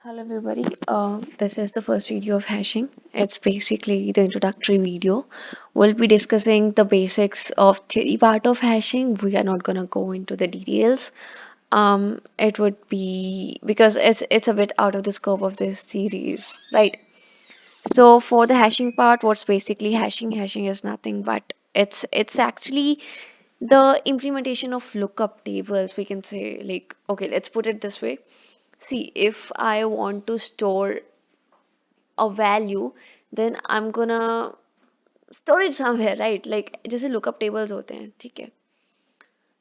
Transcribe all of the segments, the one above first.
Hello everybody. This is the first video of hashing. It's basically the introductory video. We'll be discussing the basics of theory part of hashing. We are not gonna go into the details. It would be because it's a bit out of the scope of this series, right? So for the hashing part, what's basically hashing? Hashing is nothing but it's actually the implementation of lookup tables. We can say like, okay, let's put it this way. See, if I want to store a value, then I'm gonna store it somewhere, right? Like जैसे lookup tables होते हैं, ठीक है?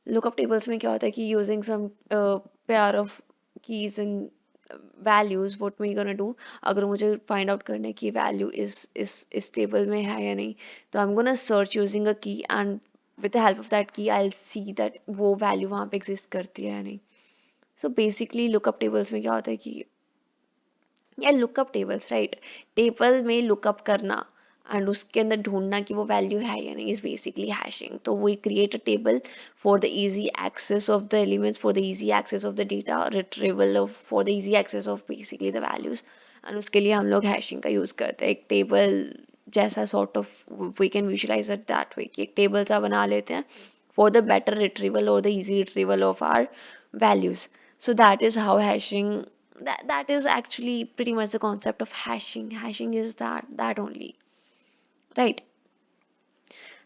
Lookup tables में क्या होता है कि using some pair of keys and values, what we gonna do? अगर मुझे find out करना है कि value इस table में है या नहीं, तो I'm gonna search using a key and with the help of that key, I'll see that वो value वहाँ पे exist करती है या नहीं. So basically lookup tables में क्या होता है कि या लुकअप टेबल्स राइट टेबल में लुकअप करना एंड उसके अंदर ढूंढना कि वो वैल्यू है या नहीं इज बेसिकली हैशिंग तो we create a table for the easy access of the elements for the easy access of the data retrieval of for the easy access of basically the values and उसके लिए हम लोग hashing का use करते हैं एक table जैसा sort of we can visualise it that way कि एक टेबल सा बना लेते हैं फॉर द बेटर रिट्रीवल और the easy retrieval of our values. So that is how hashing that is actually pretty much the concept of hashing. Hashing is that only, right?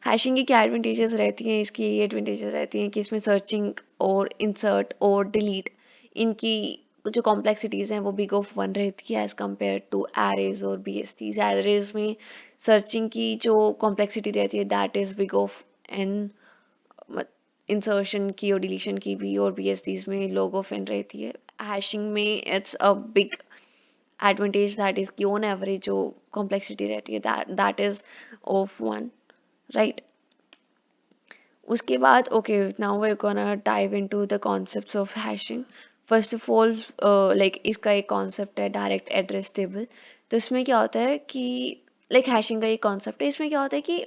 Hashing की क्या advantages रहती हैं इसकी ये advantages रहती हैं कि इसमें सर्चिंग और इंसर्ट और डिलीट इनकी जो कॉम्प्लेक्सिटीज़ हैं वो बिग ऑफ वन रहती है एज़ कम्पेयर टू एरेज और बीएसटीज एरेज में सर्चिंग की जो कॉम्प्लेक्सिटी रहती है that is big of n insertion की और डिलीशन की भी और बीएसटीज में log ऑफ एन रहती है हैशिंग में it's a big advantage that is कि ऑन एवरेज जो कॉम्प्लेक्सिटी रहती है that is of one right उसके बाद okay now we are gonna dive into the concepts of hashing first of all like इसका एक कॉन्सेप्ट है डायरेक्ट एड्रेस टेबल तो इसमें क्या होता है कि लाइक हैशिंग का एक कॉन्सेप्ट है इसमें क्या होता है कि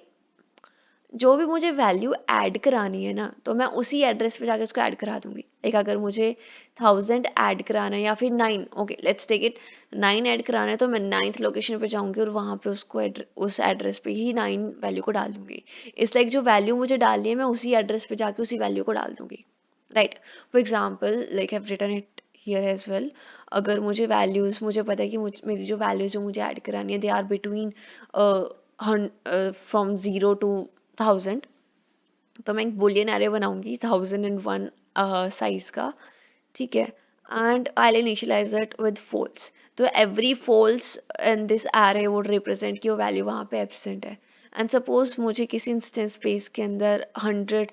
जो भी मुझे वैल्यू ऐड करानी है ना तो मैं उसी एड्रेस पे जाके उसको ऐड करा दूंगी लाइक अगर मुझे 1000 ऐड कराना है या फिर 9 okay let's take it 9 add कराना है तो मैं 9th लोकेशन पे जाऊंगी और वहां पे उसको उस एड्रेस पे ही 9 वैल्यू को डाल दूंगी इट्स लाइक जो वैल्यू मुझे डालनी है मैं उसी एड्रेस पे जाके उसी वैल्यू को डाल दूंगी right for example like have written it here as well अगर मुझे वैल्यूज मुझे पता है कि मेरी जो वैल्यूज जो मुझे ऐड करानी है they are between from 0 to 1000 तो मैं एक बुलियन एरे बनाऊंगी 1001 साइज का ठीक है and I initialize it with false तो every false in this array would represent कि वो वैल्यू वहाँ पे एब्सेंट है एंड सपोज मुझे किसी इंस्टेंस स्पेस के अंदर 100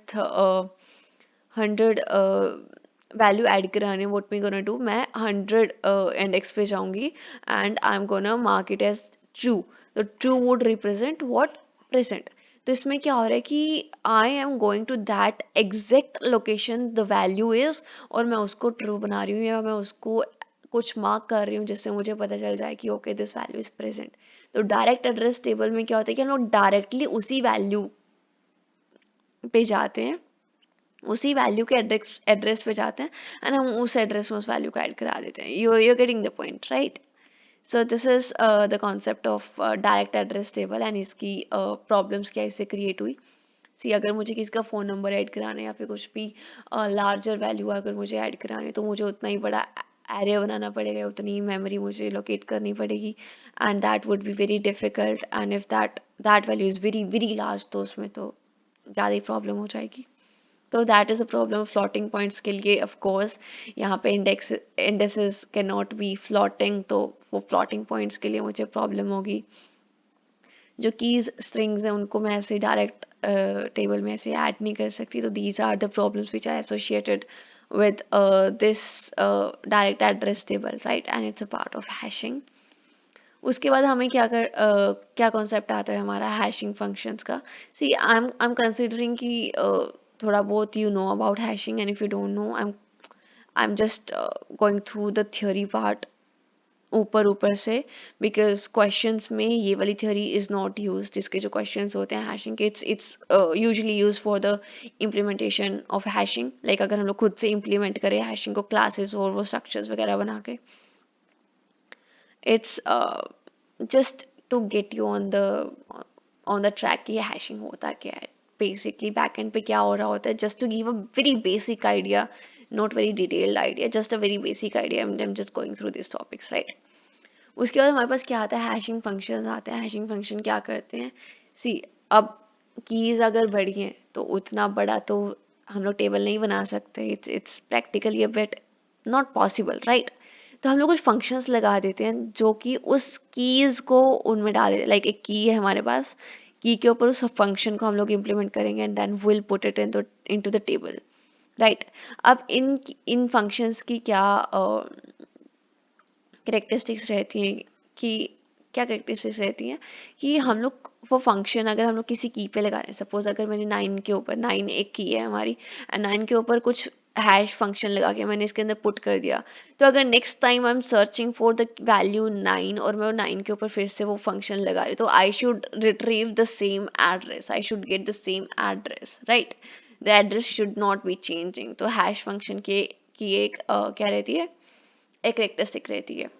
वैल्यू ऐड कराने व्हाट मी गोना डू मैं 100 इंडेक्स पे जाऊंगी and I am gonna mark it as true तो true would represent what present तो इसमें क्या हो रहा है कि I am going to that exact location the value is और मैं उसको ट्रू बना रही हूँ या मैं उसको कुछ मार्क कर रही हूँ जिससे मुझे पता चल जाए कि okay this value is present तो डायरेक्ट एड्रेस टेबल में क्या होता है कि हम लोग डायरेक्टली उसी वैल्यू पे जाते हैं उसी वैल्यू के एड्रेस एड्रेस पे जाते हैं एंड हम उस एड्रेस में उस वैल्यू को ऐड करा देते हैं you getting the point right so this is the concept of direct address table and इसकी प्रॉब्लम्स क्या इससे क्रिएट हुई सी अगर मुझे किसी का फ़ोन नंबर ऐड कराना है या फिर कुछ भी लार्जर वैल्यू अगर मुझे ऐड करानी है तो मुझे उतना ही बड़ा एरे बनाना पड़ेगा उतनी ही मेमोरी मुझे लोकेट करनी पड़ेगी and that would be very difficult and if that value is very very large तो उसमें तो ज़्यादा ही प्रॉब्लम हो जाएगी तो that is a problem floating points के लिए ऑफ कोर्स यहाँ पे indexes can not be floating तो वो फ्लोटिंग पॉइंट्स के लिए मुझे प्रॉब्लम होगी जो कीज स्ट्रिंग्स हैं उनको मैं ऐसे डायरेक्ट टेबल में ऐसे ऐड नहीं कर सकती तो these are the problems which are associated with this direct address table right and it's a part of hashing उसके बाद हमें क्या कॉन्सेप्ट आता है हमारा हैशिंग फंक्शंस का सी आई एम कंसिडरिंग कि थोड़ा बहुत you know about hashing and if you don't know I am just going through the theory part ऊपर ऊपर से बिकॉज क्वेश्चंस में ये वाली थ्योरी इज नॉट यूज जिसके जो क्वेश्चंस होते हैं हैशिंग के it's usually use for the implementation of hashing like अगर हम लोग खुद से इम्प्लीमेंट करें हैशिंग को क्लासेस और वो स्ट्रक्चर्स वगैरह बना के it's just to get you on the track कि हैशिंग होता क्या है, बेसिकली बैकएंड पे क्या हो रहा होता है, just to give a very basic idea, not very detailed idea, just a very basic idea, I am just going through this topics, right. उसके बाद हमारे पास क्या आता है, हैशिंग फंक्शंस आते हैं। हैशिंग फंक्शन क्या करते हैं, सी, अब कीज अगर बड़ी हैं तो उतना बड़ा तो हम लोग टेबल नहीं बना सकते, it's practically a bit not possible, right. तो हम लोग कुछ फंक्शंस लगा देते हैं जो कि उस कीज को उनमें डाल देते हैं, लाइक एक की है हमारे पास, की के ऊपर उस फंक्शन को हम लोग इम्प्लीमेंट करेंगे and then will put it into the table, right. अब इन इन फंक्शंस की क्या करेक्टरिस्टिक्स रहती हैं कि क्या करेक्टरिस्टिक्स रहती हैं कि हम लोग वो फंक्शन अगर हम लोग किसी की पे लगा रहे हैं, सपोज अगर मैंने 9 के ऊपर, 9 एक की है हमारी, एंड 9 के ऊपर कुछ हैश फंक्शन लगा के मैंने इसके अंदर पुट कर दिया, तो अगर next time I am searching for the value 9 और मैं वो 9 के ऊपर फिर से वो फंक्शन लगा रही हूँ, तो I should retrieve the same address, I should get the same address, right. The address should not be changing. तो हैश फंक्शन के की एक क्या रहती है, एक करेक्टरिस्टिक रहती है।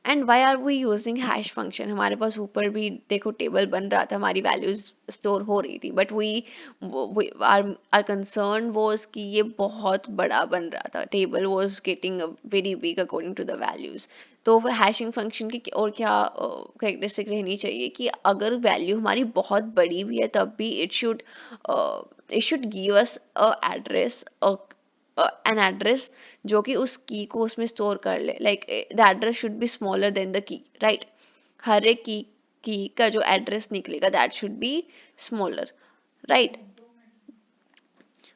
And why are we using hash function, हमारे पास ऊपर भी देखो टेबल बन रहा था, हमारी वैल्यूज स्टोर हो रही थी, but we are concern was कि ये बहुत बड़ा बन रहा था, table was getting very big according to the values. तो हैशिंग फंक्शन की और क्या करेक्टरिस्टिक रहनी चाहिए कि अगर वैल्यू हमारी बहुत बड़ी भी है तब भी it should give us a address, an address जो कि उस की को उसमें स्टोर कर ले, like the address should be smaller than the key, right. हर एक की का जो एड्रेस निकलेगा that should be smaller, right.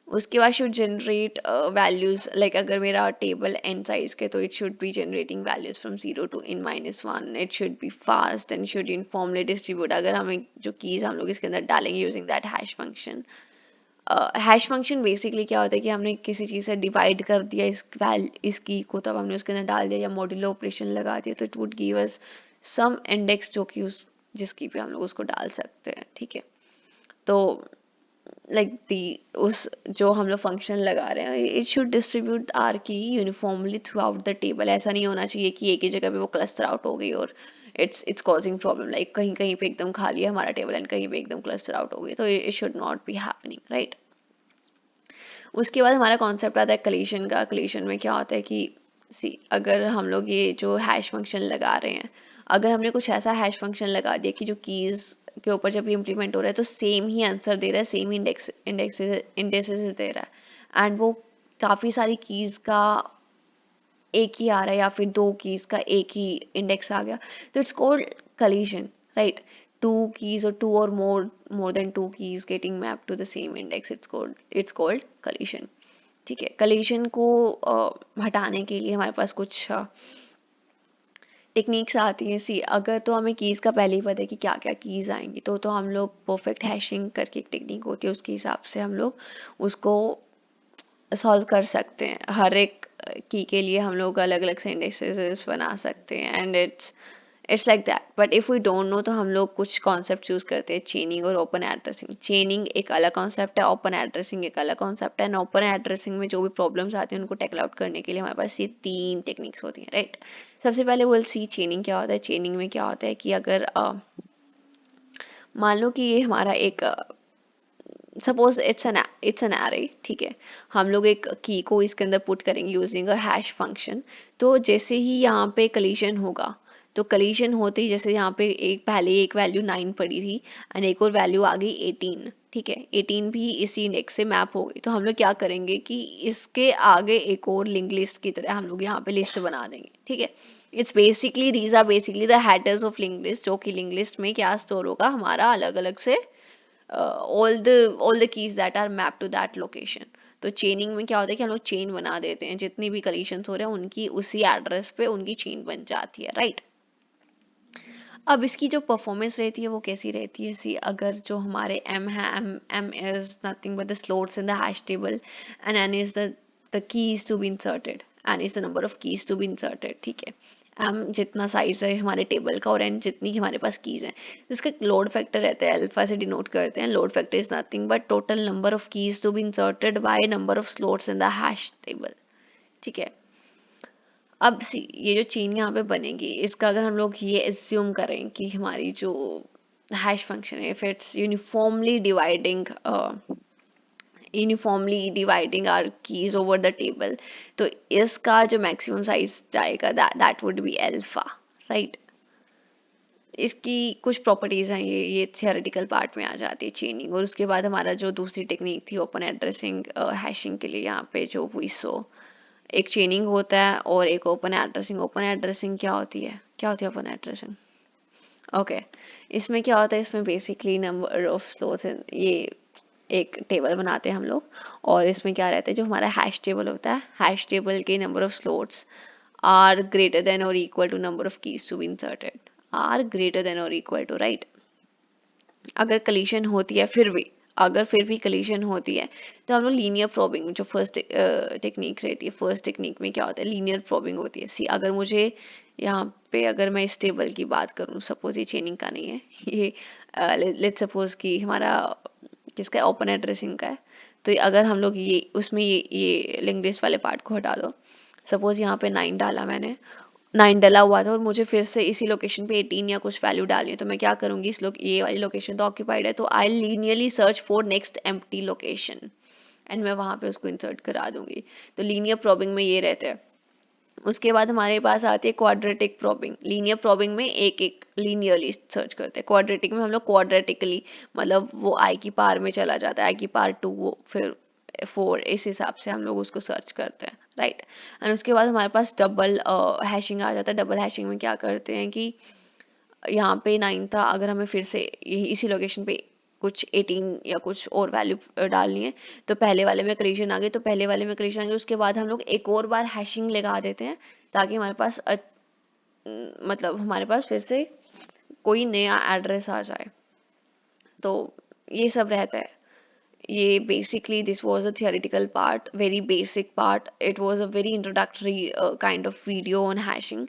उसके बाद शुड जनरेट वैल्यूज, लाइक अगर मेरा टेबल एन साइज के तो it should be generating values from 0 to n-1, it should be fast and should uniformly distribute. अगर हमें जो कीज हम लोग इसके अंदर डालेंगे using that hash function, hash function basically क्या होता है कि हमने किसी चीज़ से डिवाइड कर दिया इस की को, तब हमने उसके अंदर डाल दिया या मॉड्यूलो ऑपरेशन लगा दिया, तो it would give us some index जो कि उस जिस की पे हम लोग उसको डाल सकते हैं, ठीक है। तो लाइक दी उस जो हम लोग फंक्शन लगा रहे हैं, इट शुड डिस्ट्रीब्यूट आर की uniformly through out the table. ऐसा नहीं होना चाहिए कि एक ही जगह पे वो क्लस्टर आउट हो गई और इट्स कॉजिंग प्रॉब्लम, लाइक कहीं कहीं पे एकदम खाली है हमारा टेबल एंड कहीं पे एकदम क्लस्टर आउट हो गई, तो it should not be happening, right. उसके बाद हमारा कॉन्सेप्ट आता है कलीशन का। कलीशन में क्या होता है कि सी, अगर हम लोग ये जो हैश फंक्शन लगा रहे हैं, अगर हमने कुछ ऐसा हैश फंक्शन लगा दिया कि जो कीज के ऊपर जब ये इम्प्लीमेंट हो रहा है तो सेम ही आंसर दे रहा है, सेम इंडेक्सेस दे रहा है, एंड वो काफ़ी सारी कीज का एक ही आ रहा है या फिर दो कीज का एक ही इंडेक्स आ गया, तो it's called collision, right? Two keys or two or more than two keys getting mapped to the same index, it's called collision, ठीक है। collision को हटाने के लिए हमारे पास कुछ टेक्निक्स आती हैं। सी, अगर तो हमें कीज़ का पहले ही पता है कि क्या क्या कीज़ आएंगी, तो हम लोग परफेक्ट हैशिंग करके एक टेक्निक होती है, उसके हिसाब से हम लोग उसको सॉल्व कर सकते हैं। हर एक की के लिए हम लोग अलग अलग से इंडेक्सेस बना सकते हैं, and it's like that. But if we don't know तो हम लोग कुछ कॉन्सेप्ट चूज करते हैं, चेनिंग और ओपन एड्रेसिंग। चेनिंग एक अलग कॉन्सेप्ट है, ओपन एड्रेसिंग एक अलग कॉन्सेप्ट है, एंड ओपन एड्रेसिंग में जो भी प्रॉब्लम्स आती हैं उनको टैकल आउट करने के लिए हमारे पास ये तीन टेक्निक्स होती हैं, राइट। सबसे पहले विल सी चेनिंग क्या होता है। चेनिंग में क्या होता है कि अगर मान लो कि ये हमारा एक सपोज इट्स एन एरे, ठीक है। हम लोग एक की को इसके अंदर पुट करेंगे यूजिंग अ हैश फंक्शन, तो जैसे ही यहाँ पे कलीशन होगा, तो कलीशन होते ही जैसे यहाँ पे एक पहले एक वैल्यू 9 पड़ी थी एंड एक और वैल्यू आ गई 18, ठीक है। 18 भी इसी इंडेक्स से मैप हो गई, तो हम लोग क्या करेंगे कि इसके आगे एक और लिंक लिस्ट की तरह हम लोग यहाँ पे लिस्ट बना देंगे, ठीक है। It's basically these are basically the headers of link list, जो कि लिंक लिस्ट में क्या स्टोर होगा हमारा अलग अलग से all the keys that are mapped to that location। तो चेनिंग में क्या होता है कि हम लोग चेन बना देते हैं, जितनी भी कलीशंस हो रहे हैं उनकी उसी एड्रेस पे उनकी चेन बन जाती है, राइट। अब इसकी जो परफॉर्मेंस रहती है वो कैसी रहती है। सी, अगर जो हमारे m है, m is nothing but the slots in the hash table and n is the keys to be inserted, n is the number of keys to be inserted, ठीक है। m जितना साइज है हमारे टेबल का और n जितनी हमारे पास keys हैं, तो इसका लोड फैक्टर रहता है, अल्फा से डिनोट करते हैं। Load factor is nothing but total number of keys to be inserted by number of slots in the hash table, ठीक है। अब सी ये जो चेन यहाँ पे बनेगी, इसका अगर हम लोग ये एज्यूम करें कि हमारी जो हैश फंक्शन है, if it's uniformly dividing our keys over the table, तो इसका जो मैक्सिमम साइज जाएगा that would be alpha, right. इसकी कुछ प्रॉपर्टीज हैं, ये थियोरेटिकल पार्ट में आ जाती है चेनिंग। और उसके बाद हमारा जो दूसरी टेक्निक थी ओपन एड्रेसिंग हैशिंग के लिए, यहाँ पे जो हुई सो एक चेनिंग होता है और एक ओपन एड्रेसिंग। ओपन एड्रेसिंग क्या होती है ओपन एड्रेसिंग? ओके, इसमें क्या होता है, इसमें बेसिकली नंबर ऑफ स्लोट्स, ये एक टेबल बनाते हैं हम लोग, और इसमें क्या रहता है, जो हमारा हैश टेबल होता है, हैश टेबल के number of slots are greater than और equal to number of keys to be inserted, are greater than और इक्वल टू, राइट। अगर कलीशन होती है फिर भी, अगर फिर भी कलीशन होती है, तो हम लोग लीनियर प्रोबिंग, जो फर्स्ट टेक्निक रहती है, फर्स्ट टेक्निक में क्या होता है, लीनियर प्रोबिंग होती है। सी अगर मुझे यहाँ पे, अगर मैं इस टेबल की बात करूँ, सपोज ये चेनिंग का नहीं है, ये लेट्स सपोज कि हमारा किसका ओपन एड्रेसिंग का है, तो अगर हम लोग ये उसमें ये लिंक लिस्ट वाले पार्ट को हटा दो, सपोज यहाँ पे 9 डाला मैंने, 9 डला हुआ था और मुझे फिर से इसी लोकेशन पे 18 या कुछ वैल्यू डालनी है, तो मैं क्या करूंगी, इस लोग ये वाली लोकेशन तो ऑक्यूपाइड है, तो I linearly search for next empty location and मैं वहां पे उसको इंसर्ट करा दूंगी। तो लीनियर प्रॉबिंग में ये रहता है। उसके बाद हमारे पास आती है क्वाड्रेटिक प्रॉबिंग। लीनियर प्रॉबिंग में एक एक लीनियरली सर्च करते हैं, क्वाड्रेटिक में हम लोग क्वाड्रेटिकली, मतलब वो आई की पार में चला जाता है, आई की पार 2, वो फिर 4, इस हिसाब से हम लोग उसको सर्च करते हैं, राइट। एंड उसके बाद हमारे पास डबल हैशिंग आ जाता है। डबल हैशिंग में क्या करते हैं कि यहाँ पे 9 था, अगर हमें फिर से इसी लोकेशन पे कुछ 18 या कुछ और वैल्यू डालनी है, तो पहले वाले में कलीशन आ गई, तो पहले वाले में कलीशन आ गई, उसके बाद हम लोग एक और बार हैशिंग लगा देते हैं, ताकि हमारे पास मतलब हमारे पास फिर से कोई नया एड्रेस आ जाए। तो ये सब रहता है। ये basically this was a theoretical part, very basic part. It was a very introductory kind of video on hashing.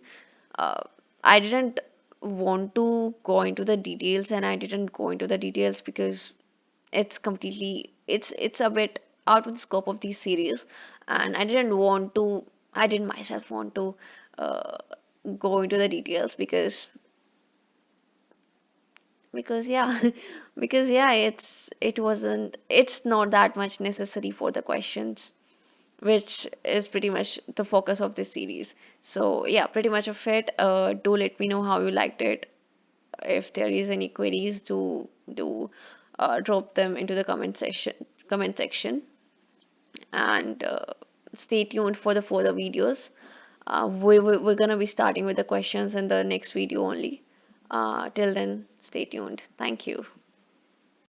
uh, I didn't want to go into the details, and I didn't go into the details because it's a bit out of the scope of this series, and I didn't myself want to uh, go into the details because yeah, because yeah, it's not that much necessary for the questions, which is pretty much the focus of this series. So yeah, pretty much of it. Do let me know how you liked it. If there is any queries, do drop them into the comment section, and stay tuned for the further videos. We're gonna be starting with the questions in the next video only. Till then, stay tuned. Thank you.